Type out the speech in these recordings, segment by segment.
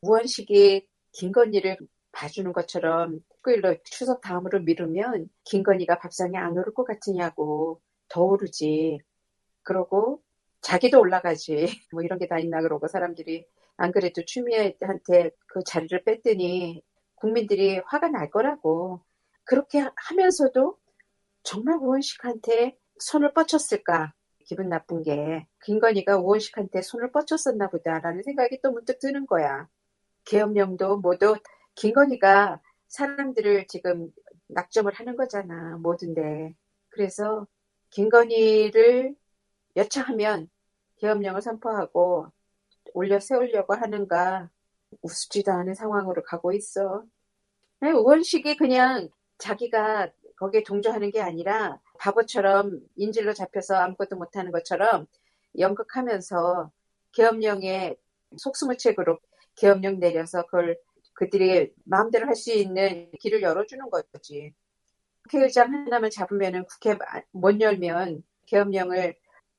우원식이 김건희를 봐주는 것처럼 일로 추석 다음으로 미루면 김건희가 밥상에 안 오를 것 같으냐고. 더 오르지. 그러고 자기도 올라가지. 뭐 이런 게 다 있나 그러고 사람들이 안 그래도 추미애한테 그 자리를 뺐더니 국민들이 화가 날 거라고. 그렇게 하면서도 정말 우원식한테 손을 뻗쳤을까? 기분 나쁜 게 김건희가 우원식한테 손을 뻗쳤었나 보다라는 생각이 또 문득 드는 거야. 계엄령도 모두 김건희가 사람들을 지금 낙점을 하는 거잖아. 뭐든데. 그래서 김건희를 여차하면 계엄령을 선포하고 올려 세우려고 하는가 우습지도 않은 상황으로 가고 있어. 우원식이 그냥 자기가 거기에 동조하는 게 아니라 바보처럼 인질로 잡혀서 아무것도 못하는 것처럼 연극하면서 계엄령에 속수무책으로 계엄령 내려서 그걸 그들이 마음대로 할 수 있는 길을 열어주는 거지. 국회의장 하나만 잡으면은 국회 못 열면 계엄령을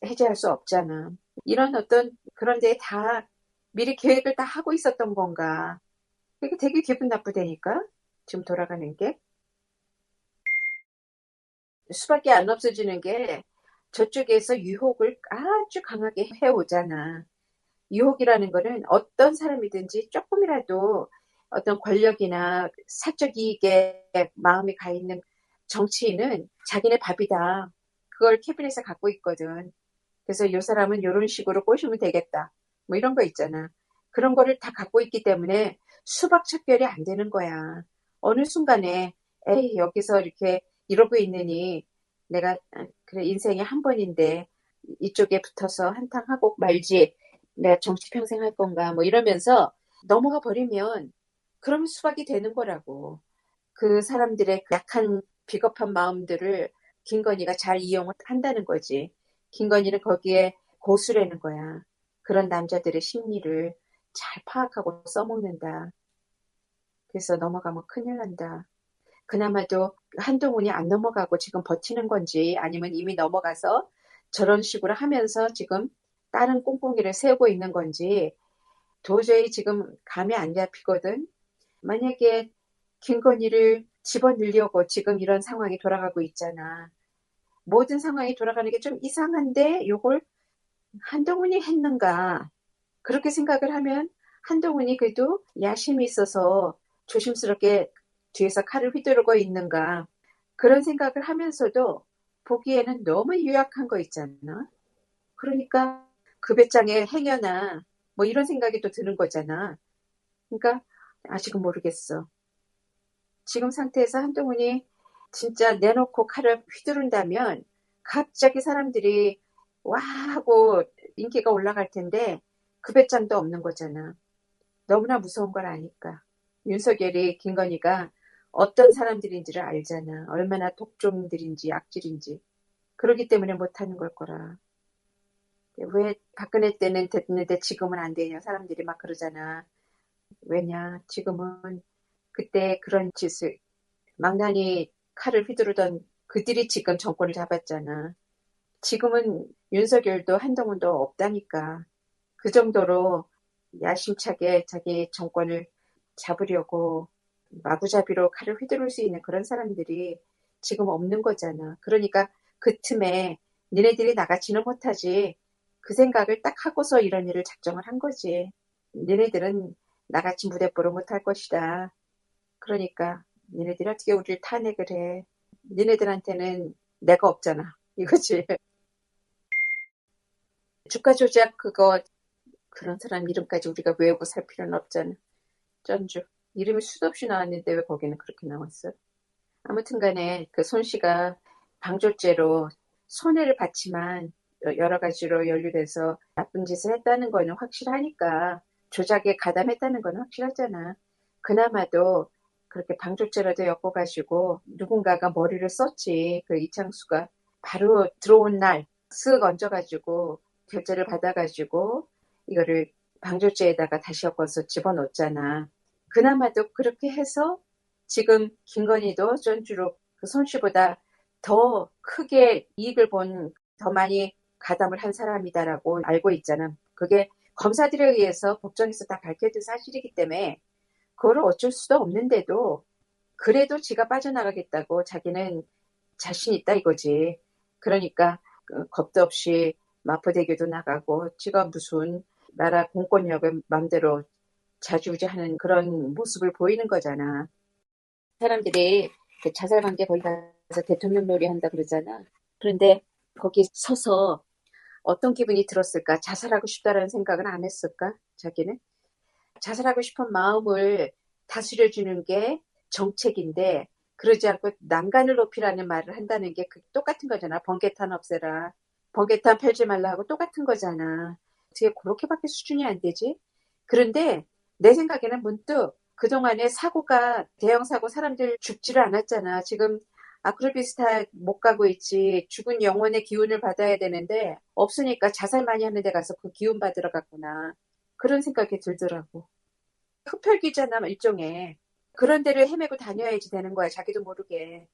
해제할 수 없잖아. 이런 어떤 그런 데에 다 미리 계획을 다 하고 있었던 건가. 그게 되게 기분 나쁘다니까. 지금 돌아가는 게. 수밖에 안 없어지는 게 저쪽에서 유혹을 아주 강하게 해오잖아. 유혹이라는 거는 어떤 사람이든지 조금이라도 어떤 권력이나 사적 이익에 마음이 가 있는 정치인은 자기네 밥이다. 그걸 캐비넷에 갖고 있거든. 그래서 이 사람은 이런 식으로 꼬시면 되겠다. 뭐 이런 거 있잖아. 그런 거를 다 갖고 있기 때문에 수박척결이 안 되는 거야. 어느 순간에 에이 여기서 이렇게 이러고 있느니 내가 그래 인생에 한 번인데 이쪽에 붙어서 한탕하고 말지 내가 정치 평생 할 건가 뭐 이러면서 넘어가 버리면 그러면 수박이 되는 거라고. 그 사람들의 그 약한 비겁한 마음들을 김건희가 잘 이용을 한다는 거지. 김건희는 거기에 고수라는 거야. 그런 남자들의 심리를 잘 파악하고 써먹는다. 그래서 넘어가면 큰일 난다. 그나마도 한동훈이 안 넘어가고 지금 버티는 건지 아니면 이미 넘어가서 저런 식으로 하면서 지금 다른 꽁꽁이를 세우고 있는 건지 도저히 지금 감이 안 잡히거든. 만약에 김건희를 집어넣으려고 지금 이런 상황이 돌아가고 있잖아. 모든 상황이 돌아가는 게 좀 이상한데 요걸 한동훈이 했는가? 그렇게 생각을 하면 한동훈이 그래도 야심이 있어서 조심스럽게 뒤에서 칼을 휘두르고 있는가? 그런 생각을 하면서도 보기에는 너무 유약한 거 있잖아. 그러니까 그 배짱에 행여나 뭐 이런 생각이 또 드는 거잖아. 그러니까 아직은 모르겠어. 지금 상태에서 한동훈이 진짜 내놓고 칼을 휘두른다면 갑자기 사람들이 와 하고 인기가 올라갈 텐데 그 배짱도 없는 거잖아. 너무나 무서운 걸 아니까. 윤석열이 김건희가 어떤 사람들인지를 알잖아. 얼마나 독종들인지 악질인지. 그러기 때문에 못하는 걸 거라. 왜 박근혜 때는 됐는데 지금은 안 되냐 사람들이 막 그러잖아. 왜냐 지금은 그때 그런 짓을 망나니 칼을 휘두르던 그들이 지금 정권을 잡았잖아. 지금은 윤석열도 한동훈도 없다니까. 그 정도로 야심차게 자기 정권을 잡으려고 마구잡이로 칼을 휘두를 수 있는 그런 사람들이 지금 없는 거잖아. 그러니까 그 틈에 니네들이 나가지는 못하지. 그 생각을 딱 하고서 이런 일을 작정을 한 거지. 니네들은 나같이 무대뽀를 못할 것이다. 그러니까 니네들이 어떻게 우리를 탄핵을 해. 니네들한테는 내가 없잖아. 이거지. 주가 조작 그거 그런 사람 이름까지 우리가 외우고 살 필요는 없잖아. 전주. 이름이 수도 없이 나왔는데 왜 거기는 그렇게 나왔어? 아무튼 간에 그 손 씨가 방조죄로 손해를 봤지만 여러 가지로 연루돼서 나쁜 짓을 했다는 거는 확실하니까 조작에 가담했다는 거는 확실하잖아. 그나마도 그렇게 방조죄라도 엮어가지고 누군가가 머리를 썼지. 그 이창수가 바로 들어온 날 쓱 얹어가지고 결제를 받아가지고 이거를 방조죄에다가 다시 엮어서 집어넣었잖아. 그나마도 그렇게 해서 지금 김건희도 전주로 그 손씨보다 더 크게 이익을 본, 더 많이 가담을 한 사람이다라고 알고 있잖아. 그게 검사들에 의해서 법정에서 다 밝혀진 사실이기 때문에 그거를 어쩔 수도 없는데도 그래도 지가 빠져나가겠다고 자기는 자신 있다 이거지. 그러니까 겁도 없이 마포대교도 나가고 지가 무슨 나라 공권력을 맘대로 좌지우지하는 그런 모습을 보이는 거잖아. 사람들이 그 자살관계 거기 가서 대통령 놀이 한다 그러잖아. 그런데 거기 서서 어떤 기분이 들었을까? 자살하고 싶다라는 생각은 안 했을까? 자기는? 자살하고 싶은 마음을 다스려주는 게 정책인데 그러지 않고 난간을 높이라는 말을 한다는 게 똑같은 거잖아. 번개탄 없애라. 번개탄 펼지 말라 하고 똑같은 거잖아. 어떻게 그렇게밖에 수준이 안 되지? 그런데 내 생각에는 문득 그동안에 사고가 대형 사고 사람들 죽지를 않았잖아. 지금 아크로비스타 못 가고 있지. 죽은 영혼의 기운을 받아야 되는데 없으니까 자살 많이 하는 데 가서 그 기운 받으러 갔구나. 그런 생각이 들더라고. 흡혈귀잖아, 일종의. 그런 데를 헤매고 다녀야지 되는 거야, 자기도 모르게.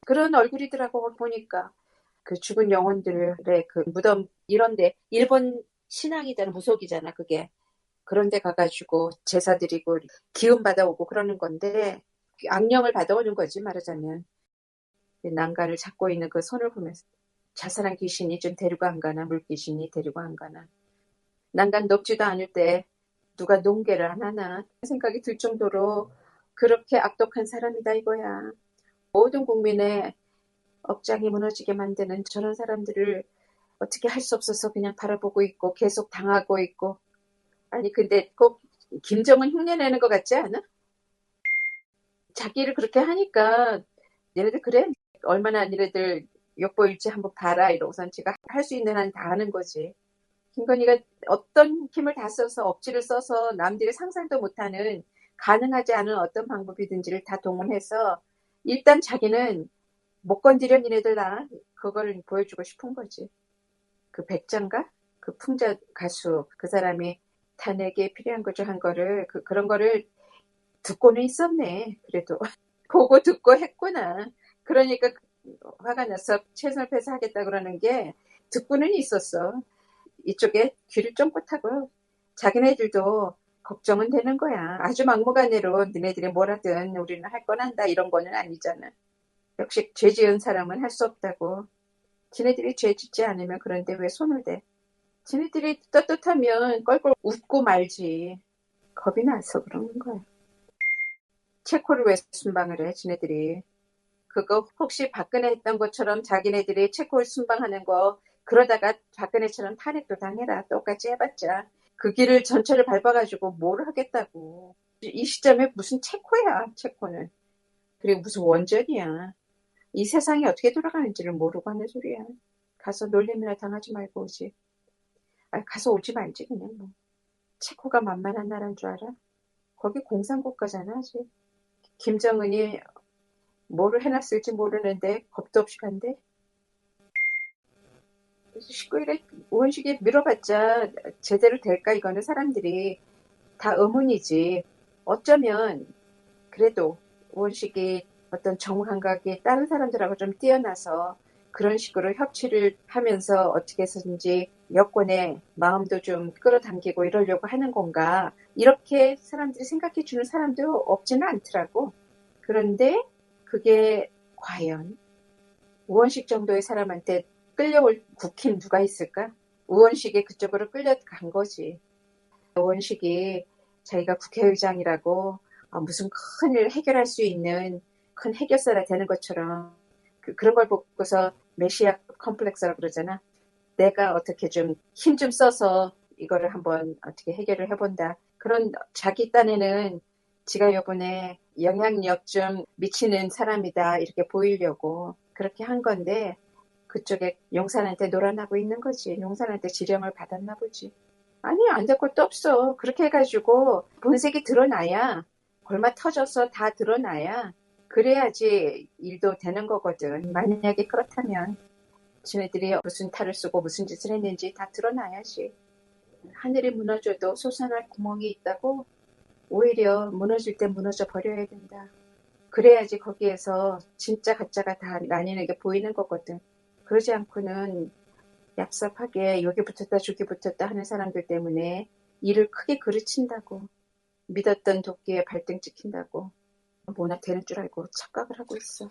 그런 얼굴이더라고, 보니까. 그 죽은 영혼들의 그 무덤, 이런데, 일본 신앙이잖아, 무속이잖아, 그게. 그런 데 가가지고 제사 드리고 기운 받아오고 그러는 건데, 악령을 받아오는 거지, 말하자면. 난간을 잡고 있는 그 손을 보면서 자살한 귀신이 좀 데리고 안 가나, 물귀신이 데리고 안 가나. 난간 높지도 않을 때 누가 농계를 안 하나 생각이 들 정도로 그렇게 악독한 사람이다 이거야. 모든 국민의 억장이 무너지게 만드는 저런 사람들을 어떻게 할 수 없어서 그냥 바라보고 있고 계속 당하고 있고. 아니 근데 꼭 김정은 흉내내는 것 같지 않아? 자기를 그렇게 하니까 얘네들 그래? 얼마나 얘네들 욕보일지 한번 봐라 이러고선 지가 할 수 있는 한 다 하는 거지. 김건희가 어떤 힘을 다 써서 억지를 써서 남들이 상상도 못하는 가능하지 않은 어떤 방법이든지를 다 동원해서 일단 자기는 못 건드려 니네들 나 그거를 보여주고 싶은 거지. 그 백장가? 그 풍자 가수 그 사람이 탄핵에 필요한 거죠 한 거를 그런 거를 듣고는 있었네. 그래도 보고 듣고 했구나. 그러니까 화가 나서 최선을 패서 하겠다 그러는 게 듣고는 있었어. 이쪽에 귀를 쫑긋하고 자기네들도 걱정은 되는 거야. 아주 막무가내로 니네들이 뭐라든 우리는 할 건 한다 이런 거는 아니잖아. 역시 죄 지은 사람은 할 수 없다고. 지네들이 죄 짓지 않으면 그런데 왜 손을 대? 지네들이 떳떳하면 껄껄 웃고 말지. 겁이 나서 그러는 거야. 체코를 왜 순방을 해 지네들이. 그거 혹시 박근혜 했던 것처럼 자기네들이 체코를 순방하는 거 그러다가 박근혜처럼 탄핵도 당해라. 똑같이 해봤자. 그 길을 전체를 밟아가지고 뭘 하겠다고. 이 시점에 무슨 체코야, 체코는. 그리고 무슨 원전이야. 이 세상이 어떻게 돌아가는지를 모르고 하는 소리야. 가서 놀림이나 당하지 말고 오지. 가서 오지 말지, 그냥 뭐. 체코가 만만한 나라인 줄 알아? 거기 공산국가잖아, 아직. 김정은이 뭐를 해놨을지 모르는데 겁도 없이 간대. 19일에 의원식에 밀어봤자 제대로 될까 이거는 사람들이 다 의문이지. 어쩌면 그래도 의원식이 어떤 정감각이 다른 사람들하고 좀 뛰어나서 그런 식으로 협치를 하면서 어떻게 해서든지 여권의 마음도 좀 끌어당기고 이러려고 하는 건가. 이렇게 사람들이 생각해 주는 사람도 없지는 않더라고. 그런데 그게 과연 우원식 정도의 사람한테 끌려올 국힘 누가 있을까? 우원식이 그쪽으로 끌려간 거지. 우원식이 자기가 국회의장이라고 무슨 큰일 해결할 수 있는 큰 해결사가 되는 것처럼 그런 걸 보고서 메시아 컴플렉스라고 그러잖아. 내가 어떻게 좀 힘 좀 써서 이거를 한번 어떻게 해결을 해본다. 그런 자기 딴에는 지가 요번에 영향력 좀 미치는 사람이다 이렇게 보이려고 그렇게 한 건데 그쪽에 용산한테 놀아나고 있는 거지. 용산한테 지령을 받았나 보지. 아니 안 될 것도 없어. 그렇게 해가지고 본색이 드러나야 골마 터져서 다 드러나야 그래야지 일도 되는 거거든. 만약에 그렇다면 지네들이 무슨 탈을 쓰고 무슨 짓을 했는지 다 드러나야지. 하늘이 무너져도 솟아날 구멍이 있다고 오히려 무너질 때 무너져 버려야 된다. 그래야지 거기에서 진짜 가짜가 다 나뉘는 게 보이는 거거든. 그러지 않고는 얍삽하게 여기 붙었다 저기 붙었다 하는 사람들 때문에 일을 크게 그르친다고. 믿었던 도끼에 발등 찍힌다고. 뭐나 되는 줄 알고 착각을 하고 있어.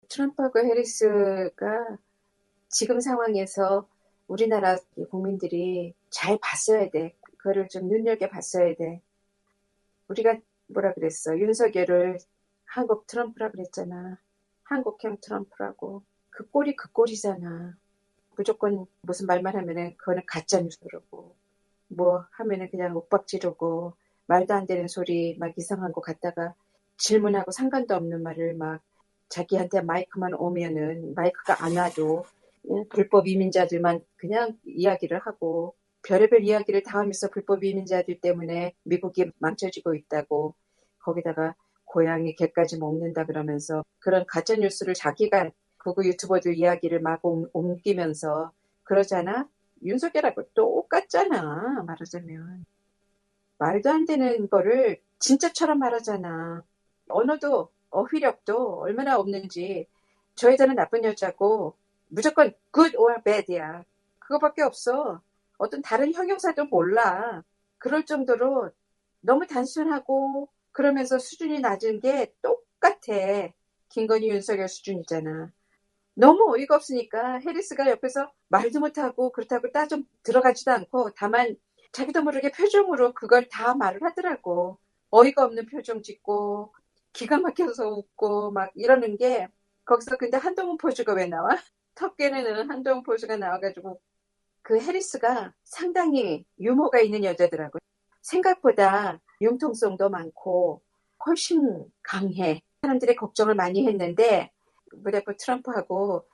트럼프하고 해리스가 지금 상황에서 우리나라 국민들이 잘 봤어야 돼. 그거를 좀 눈여겨봤어야 돼. 우리가 뭐라 그랬어? 윤석열을 한국 트럼프라 그랬잖아. 한국형 트럼프라고. 그 꼴이 그 꼴이잖아. 무조건 무슨 말만 하면은 그거는 가짜 뉴스 그러고 뭐 하면은 그냥 옥박 지르고 말도 안 되는 소리 막 이상한 거 갖다가 질문하고 상관도 없는 말을 막 자기한테 마이크만 오면은 마이크가 안 와도 불법 이민자들만 그냥 이야기를 하고 별의별 이야기를 다 하면서 불법 이민자들 때문에 미국이 망쳐지고 있다고 거기다가 고양이 개까지 먹는다 그러면서 그런 가짜 뉴스를 자기가 그거 유튜버들 이야기를 막 옮기면서 그러잖아. 윤석열하고 똑같잖아. 말하자면 말도 안 되는 거를 진짜처럼 말하잖아. 언어도 어휘력도 얼마나 없는지 저 여자는 나쁜 여자고 무조건 good or bad이야. 그거밖에 없어. 어떤 다른 형용사도 몰라. 그럴 정도로 너무 단순하고 그러면서 수준이 낮은 게 똑같아. 김건희 윤석열 수준이잖아. 너무 어이가 없으니까 해리스가 옆에서 말도 못하고 그렇다고 따져 들어가지도 않고 다만 자기도 모르게 표정으로 그걸 다 말을 하더라고. 어이가 없는 표정 짓고 기가 막혀서 웃고 막 이러는 게 거기서 근데 한동훈 포즈가 왜 나와? 턱깨내는 한동훈 포즈가 나와가지고 그 해리스가 상당히 유머가 있는 여자더라고. 생각보다 융통성도 많고 훨씬 강해. 사람들이 걱정을 많이 했는데 뭐냐고 트럼프하고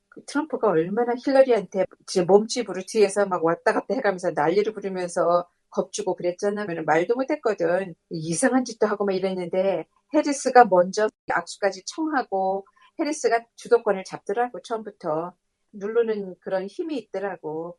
그 트럼프가 얼마나 힐러리한테 몸집으로 뒤에서 막 왔다 갔다 해가면서 난리를 부르면서 겁주고 그랬잖아. 말도 못했거든. 이상한 짓도 하고 막 이랬는데 해리스가 먼저 악수까지 청하고 해리스가 주도권을 잡더라고 처음부터. 누르는 그런 힘이 있더라고.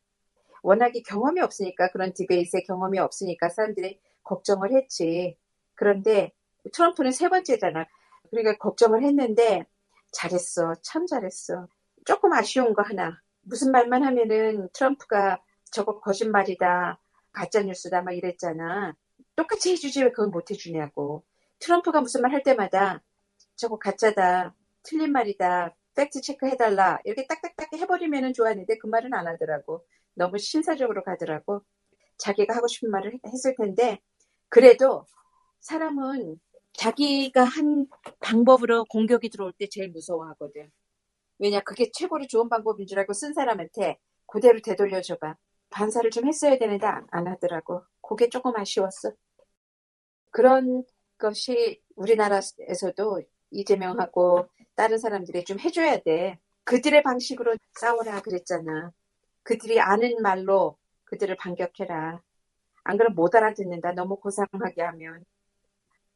워낙에 경험이 없으니까 그런 디베이트에 경험이 없으니까 사람들이 걱정을 했지. 그런데 트럼프는 세 번째잖아. 그러니까 걱정을 했는데 잘했어. 참 잘했어. 조금 아쉬운 거 하나. 무슨 말만 하면은 트럼프가 저거 거짓말이다. 가짜뉴스다. 막 이랬잖아. 똑같이 해주지 왜 그걸 못 해주냐고. 트럼프가 무슨 말 할 때마다 저거 가짜다. 틀린 말이다. 팩트 체크 해달라. 이렇게 딱딱딱 해버리면은 좋았는데 그 말은 안 하더라고. 너무 신사적으로 가더라고. 자기가 하고 싶은 말을 했을 텐데 그래도 사람은 자기가 한 방법으로 공격이 들어올 때 제일 무서워하거든. 왜냐 그게 최고로 좋은 방법인 줄 알고 쓴 사람한테 그대로 되돌려줘봐. 반사를 좀 했어야 되는데 안 하더라고. 그게 조금 아쉬웠어. 그런 것이 우리나라에서도 이재명하고 다른 사람들이 좀 해줘야 돼. 그들의 방식으로 싸우라 그랬잖아. 그들이 아는 말로 그들을 반격해라. 안 그러면 못 알아듣는다. 너무 고상하게 하면.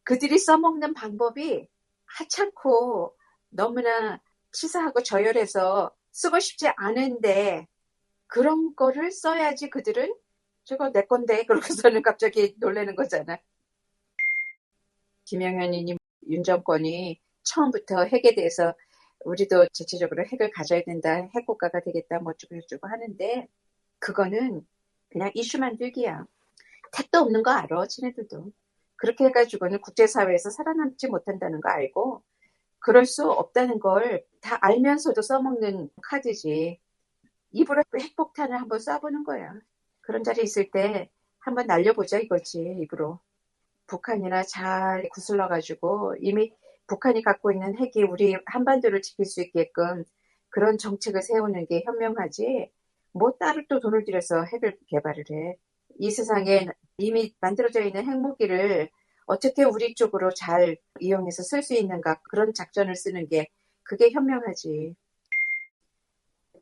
그들이 써먹는 방법이 하찮고 너무나 치사하고 저열해서 쓰고 싶지 않은데 그런 거를 써야지 그들은 저거 내 건데 그러고서는 갑자기 놀라는 거잖아. 김영현이니 윤 정권이 처음부터 핵에 대해서 우리도 자체적으로 핵을 가져야 된다. 핵국가가 되겠다. 뭐 어쩌고저쩌고 하는데 그거는 그냥 이슈 만들기야. 택도 없는 거 알아, 지네들도. 그렇게 해가지고는 국제사회에서 살아남지 못한다는 거 알고, 그럴 수 없다는 걸 다 알면서도 써먹는 카드지. 입으로 핵폭탄을 한번 쏴보는 거야. 그런 자리에 있을 때 한번 날려보자 이거지, 입으로. 북한이나 잘 구슬러가지고 이미 북한이 갖고 있는 핵이 우리 한반도를 지킬 수 있게끔 그런 정책을 세우는 게 현명하지. 뭐 따로 또 돈을 들여서 핵을 개발을 해. 이 세상에 이미 만들어져 있는 핵무기를 어떻게 우리 쪽으로 잘 이용해서 쓸 수 있는가 그런 작전을 쓰는 게 그게 현명하지.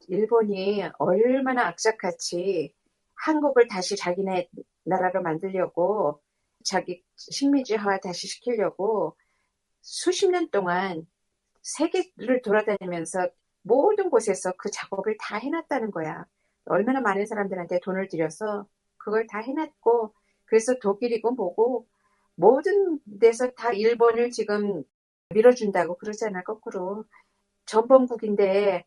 일본이 얼마나 악착같이 한국을 다시 자기네 나라로 만들려고 자기 식민지화 다시 시키려고 수십 년 동안 세계를 돌아다니면서 모든 곳에서 그 작업을 다 해놨다는 거야. 얼마나 많은 사람들한테 돈을 들여서 그걸 다 해놨고 그래서 독일이고 뭐고 모든 데서 다 일본을 지금 밀어준다고 그러잖아 거꾸로. 전범국인데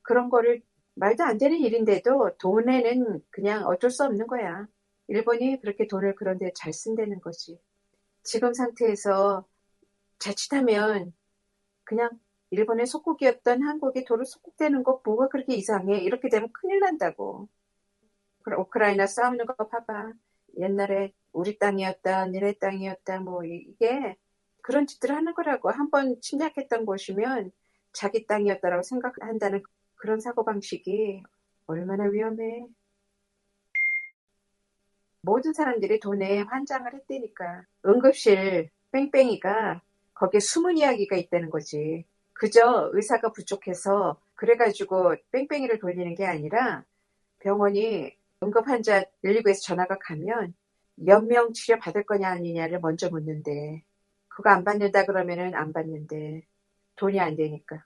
그런 거를 말도 안 되는 일인데도 돈에는 그냥 어쩔 수 없는 거야. 일본이 그렇게 돈을 그런 데 잘 쓴다는 거지. 지금 상태에서 자칫하면 그냥 일본의 속국이었던 한국이 도로 속국되는 거 뭐가 그렇게 이상해. 이렇게 되면 큰일 난다고. 우크라이나 싸우는 거 봐봐. 옛날에 우리 땅이었다, 니네 땅이었다, 뭐 이게 그런 짓들을 하는 거라고. 한번 침략했던 곳이면 자기 땅이었다라고 생각한다는 그런 사고방식이 얼마나 위험해. 모든 사람들이 돈에 환장을 했다니까. 응급실 뺑뺑이가 거기에 숨은 이야기가 있다는 거지. 그저 의사가 부족해서 그래가지고 뺑뺑이를 돌리는 게 아니라 병원이 응급환자 119에서 전화가 가면 몇 명 치료 받을 거냐 아니냐를 먼저 묻는데 그거 안 받는다 그러면은 안 받는데 돈이 안 되니까.